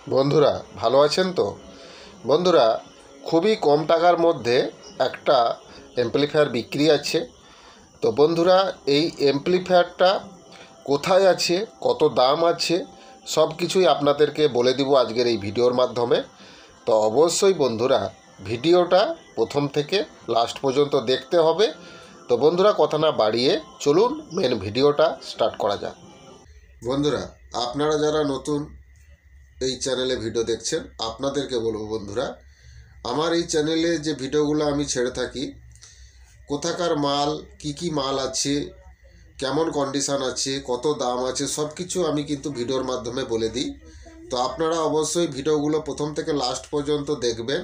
বন্ধুরা ভালো আছেন তো? বন্ধুরা, খুবই কম টাকার মধ্যে একটা অ্যাম্প্লিফায়ার বিক্রি আছে। তো বন্ধুরা, এই অ্যাম্প্লিফায়ারটা কোথায় আছে, কত দাম আছে, সব কিছুই আপনাদেরকে বলে দিব আজকের এই ভিডিওর মাধ্যমে। তো অবশ্যই বন্ধুরা ভিডিওটা প্রথম থেকে লাস্ট পর্যন্ত দেখতে হবে। তো বন্ধুরা, কথা না বাড়িয়ে চলুন মেন ভিডিওটা স্টার্ট করা যাক। বন্ধুরা, আপনারা যারা নতুন এই চ্যানেলে ভিডিও দেখছেন, আপনাদেরকে বলবো বন্ধুরা, আমার এই চ্যানেলে যে ভিডিওগুলো আমি ছেড়ে থাকি, কোথাকার মাল, কি মাল আছে, কেমন কন্ডিশান আছে, কত দাম আছে, সব কিছু আমি কিন্তু ভিডিওর মাধ্যমে বলে দিই। তো আপনারা অবশ্যই ভিডিওগুলো প্রথম থেকে লাস্ট পর্যন্ত দেখবেন।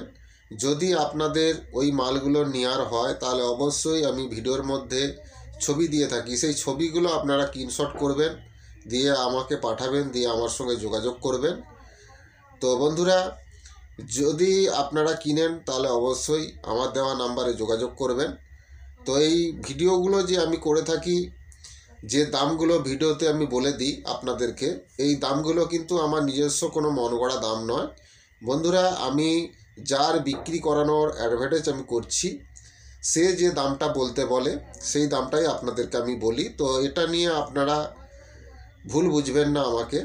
যদি আপনাদের ওই মালগুলো নেওয়ার হয় তাহলে অবশ্যই আমি ভিডিওর মধ্যে ছবি দিয়ে থাকি, সেই ছবিগুলো আপনারা স্ক্রিনশট করবেন, দিয়ে আমাকে পাঠাবেন, দিয়ে আমার সঙ্গে যোগাযোগ করবেন। তো বন্ধুরা, যদি আপনারা কিনেন তাহলে অবশ্যই আমার দেওয়া নাম্বারে যোগাযোগ করবেন। তো এই ভিডিওগুলো যে আমি করে থাকি, যে দামগুলো ভিডিওতে আমি বলে দিই আপনাদেরকে, এই দামগুলো কিন্তু আমার নিজস্ব কোনো মন গড়া দাম নয় বন্ধুরা। আমি যার বিক্রি করানোর অ্যাডভার্টাইজ আমি করছি, সে যে দামটা বলতে বলে সেই দামটাই আপনাদেরকে আমি বলি। তো এটা নিয়ে আপনারা ভুল বুঝবেন না আমাকে।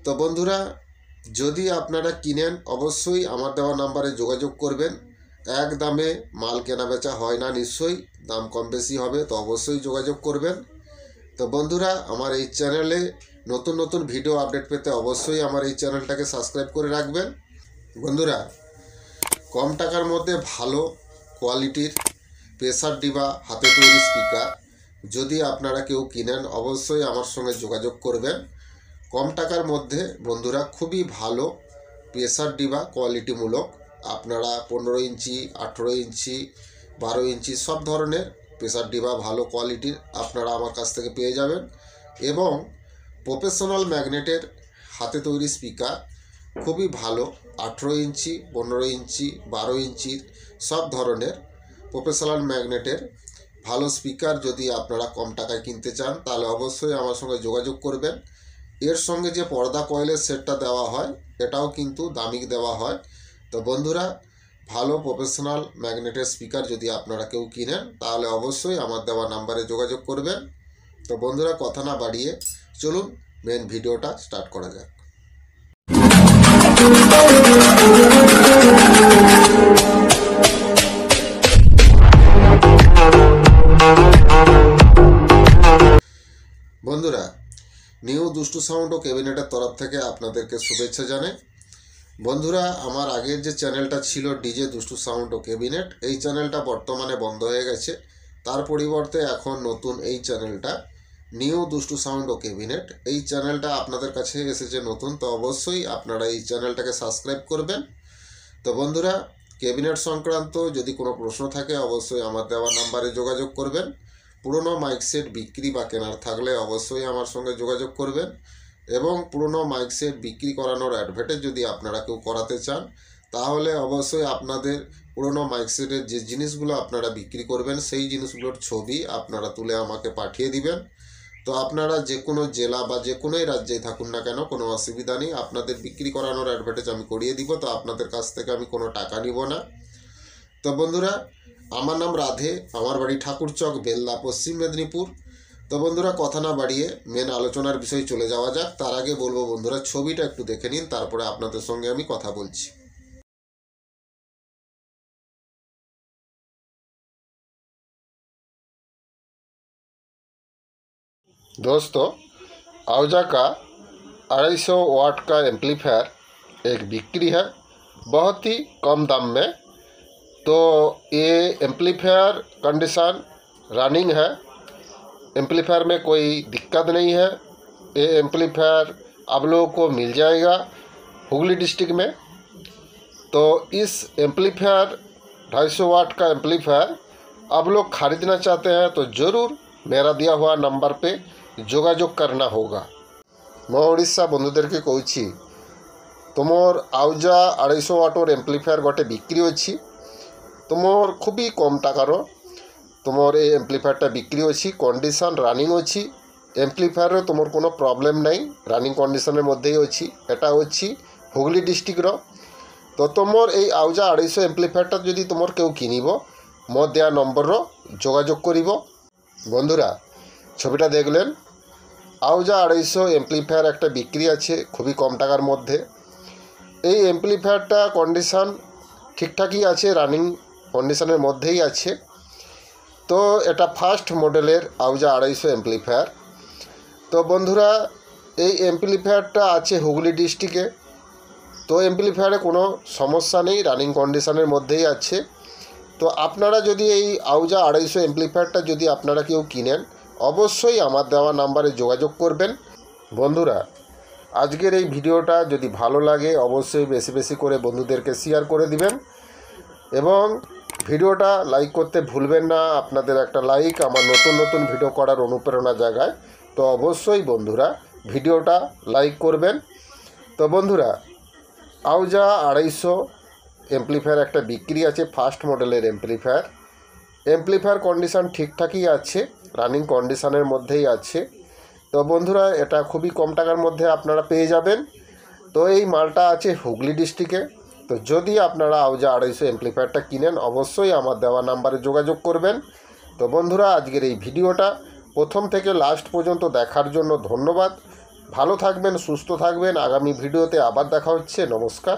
তো বন্ধুরা, যদি আপনারা কিনেন অবশ্যই আমার দেওয়া নাম্বারে যোগাযোগ করবেন। এক দামে মাল কেনা বেচা হয় না, নিশ্চয়ই দাম কম বেশি হবে, তো অবশ্যই যোগাযোগ করবেন। তো বন্ধুরা, আমার এই চ্যানেলে নতুন নতুন ভিডিও আপডেট পেতে অবশ্যই আমার এই চ্যানেলটাকে সাবস্ক্রাইব করে রাখবেন। বন্ধুরা, কম টাকার মধ্যে ভালো কোয়ালিটির প্রেসার ডিবা হাতে তৈরি স্পিকার যদি আপনারা কেউ কিনেন অবশ্যই আমার সঙ্গে যোগাযোগ করবেন। কম টাকার মধ্যে বন্ধুরা খুবই ভালো প্রেসার ডিবা কোয়ালিটিমূলক, আপনারা 15 ইঞ্চি, 18 ইঞ্চি, 12 ইঞ্চি সব ধরনের প্রেসার ডিবা ভালো কোয়ালিটির আপনারা আমার কাছ থেকে পেয়ে যাবেন। এবং প্রফেশনাল ম্যাগনেটের হাতে তৈরি স্পিকার খুবই ভালো, 18 ইঞ্চি, 15 ইঞ্চি, 12 ইঞ্চির সব ধরনের প্রফেশনাল ম্যাগনেটের ভালো স্পিকার যদি আপনারা কম টাকায় কিনতে চান তাহলে অবশ্যই আমার সঙ্গে যোগাযোগ করবেন। এর সঙ্গে যে পর্দা কয়েলের সেটটা দেওয়া হয় এটাও কিন্তু দামি দেওয়া হয়। তো বন্ধুরা, ভালো প্রফেশনাল ম্যাগনেটের স্পিকার যদি আপনারা কেউ কিনেন তাহলে অবশ্যই আমার দেওয়া নাম্বারে যোগাযোগ করবেন। তো বন্ধুরা, কথা না বাড়িয়ে চলুন মেন ভিডিওটা স্টার্ট করা যাক। বন্ধুরা, নিউ দুষ্টু সাউন্ড ও ক্যাবিনেটের তরফ থেকে আপনাদেরকে শুভেচ্ছা জানাই। বন্ধুরা, আমার আগের যে চ্যানেলটা ছিল ডিজে দুষ্টু সাউন্ড ও ক্যাবিনেট, এই চ্যানেলটা বর্তমানে বন্ধ হয়ে গেছে। তার পরিবর্তে এখন নতুন এই চ্যানেলটা নিউ দুষ্টু সাউন্ড ও ক্যাবিনেট, এই চ্যানেলটা আপনাদের কাছে এসেছে নতুন। তো অবশ্যই আপনারা এই চ্যানেলটাকে সাবস্ক্রাইব করবেন। তো বন্ধুরা, ক্যাবিনেট সংক্রান্ত যদি কোনো প্রশ্ন থাকে অবশ্যই আমার দেওয়া নাম্বারে যোগাযোগ করবেন। পুরনো মাইক সেট বিক্রি বা কেনার থাকলে অবশ্যই আমার সঙ্গে যোগাযোগ করবেন। এবং পুরনো মাইক সেট বিক্রি করানোর অ্যাডভার্টাইজ যদি আপনারা কেউ করাতে চান তাহলে অবশ্যই আপনাদের পুরনো মাইক সেটের যে জিনিসগুলো আপনারা বিক্রি করবেন সেই জিনিসগুলোর ছবি আপনারা তুলে আমাকে পাঠিয়ে দিবেন। তো আপনারা যে কোনো জেলা বা যে কোনোই রাজ্যেই থাকুন না কেন, কোনো অসুবিধা নেই, আপনাদের বিক্রি করানোর অ্যাডভার্টাইজ আমি করিয়ে দিব। তো আপনাদের কাছ থেকে আমি কোনো টাকা নিব না। তো বন্ধুরা, আমার নাম রাধে, আমার বাড়ি ঠাকুরচক, বেল্লা, পশ্চিম মেদিনীপুর। তো বন্ধুরা, কথা না বাড়িয়ে মেন আলোচনার বিষয়ে চলে যাওয়া যাক। তার আগে বলবো বন্ধুরা, ছবিটা একটু দেখে নিন, তারপরে আপনাদের সঙ্গে আমি কথা বলছি। दोस्तों, आउजा का 250 वाट का एम्पलीफायर एक बिक्री है, बहुत ही कम दाम में। तो ये एम्पलीफायर कंडीशन रनिंग है, एम्पलीफायर में कोई दिक्कत नहीं है। ये एम्पलीफायर आप लोगों को मिल जाएगा हुगली डिस्ट्रिक्ट में। तो इस एम्पलीफायर 250 वाट का एम्पलीफायर आप लोग ख़रीदना चाहते हैं तो ज़रूर मेरा दिया हुआ नंबर पे যোগাযোগ करना होगा। मैं ओडिशा बंधुदेरके कौची तुमर आउजा 250 वाटर एम्पलीफायर गोटे बिक्री अच्छी, तुमर खूबी कम टाकार तुमर ये एम्पलीफायरटा बिक्री अच्छी, कंडीशन रानिंग अच्छी। एम्पलीफायर तुमर कोनो प्रॉब्लम नहीं, रानिंग कंडीशनर मध्य अच्छी। एटा अच्छी হুগলি ডিস্ট্রিক্টর। তো তোমার এই আউজা 250 এমপ্লিফায়ারটা যদি তোমার কেউ কিনিব মোর দেওয়া নম্বরর যোগাযোগ করিব। বন্ধুরা ছবিটা দেখলেন, আউজা 250 এমপ্লিফায়ার একটা বিক্রি আছে খুবই কম টাকার মধ্যে। এই এমপ্লিফায়ারটা কন্ডিশান ঠিকঠাকই আছে, রানিং কন্ডিশানের মধ্যেই আছে। তো এটা ফার্স্ট মডেলের আউজা 250 এমপ্লিফায়ার। তো বন্ধুরা এই এমপ্লিফায়ারটা আছে হুগলি ডিস্ট্রিক্টে। তো এমপ্লিফায়ারে কোনো সমস্যা নেই, রানিং কন্ডিশানের মধ্যেই আছে। তো আপনারা যদি এই আউজা 250 এমপ্লিফায়ারটা যদি আপনারা কেউ কিনেন অবশ্যই আমার দেওয়া নাম্বারে যোগাযোগ করবেন। বন্ধুরা আজকের এই ভিডিওটা যদি ভালো লাগে অবশ্যই বেশি বেশি করে বন্ধুদেরকে শেয়ার করে দিবেন এবং ভিডিওটা লাইক করতে ভুলবেন না। আপনাদের একটা লাইক আমার নতুন নতুন ভিডিও করার অনুপ্রেরণা জাগায়। তো অবশ্যই বন্ধুরা ভিডিওটা লাইক করবেন। তো বন্ধুরা আউজা 250 এমপ্লিফায়ার একটা বিক্রি আছে, ফার্স্ট মডেলের এমপ্লিফায়ার কন্ডিশান ঠিকঠাকই আছে, রানিং কন্ডিশানের মধ্যেই আছে। তো বন্ধুরা এটা খুবই কম টাকার মধ্যে আপনারা পেয়ে যাবেন। তো এই মালটা আছে হুগলি ডিস্ট্রিক্টে। তো যদি আপনারা আউজা 250 এমপ্লিফায়ারটা কিনেন অবশ্যই আমার দেওয়া নাম্বারে যোগাযোগ করবেন। তো বন্ধুরা আজকের এই ভিডিওটা প্রথম থেকে লাস্ট পর্যন্ত দেখার জন্য ধন্যবাদ। ভালো থাকবেন, সুস্থ থাকবেন। আগামী ভিডিওতে আবার দেখা হচ্ছে। নমস্কার।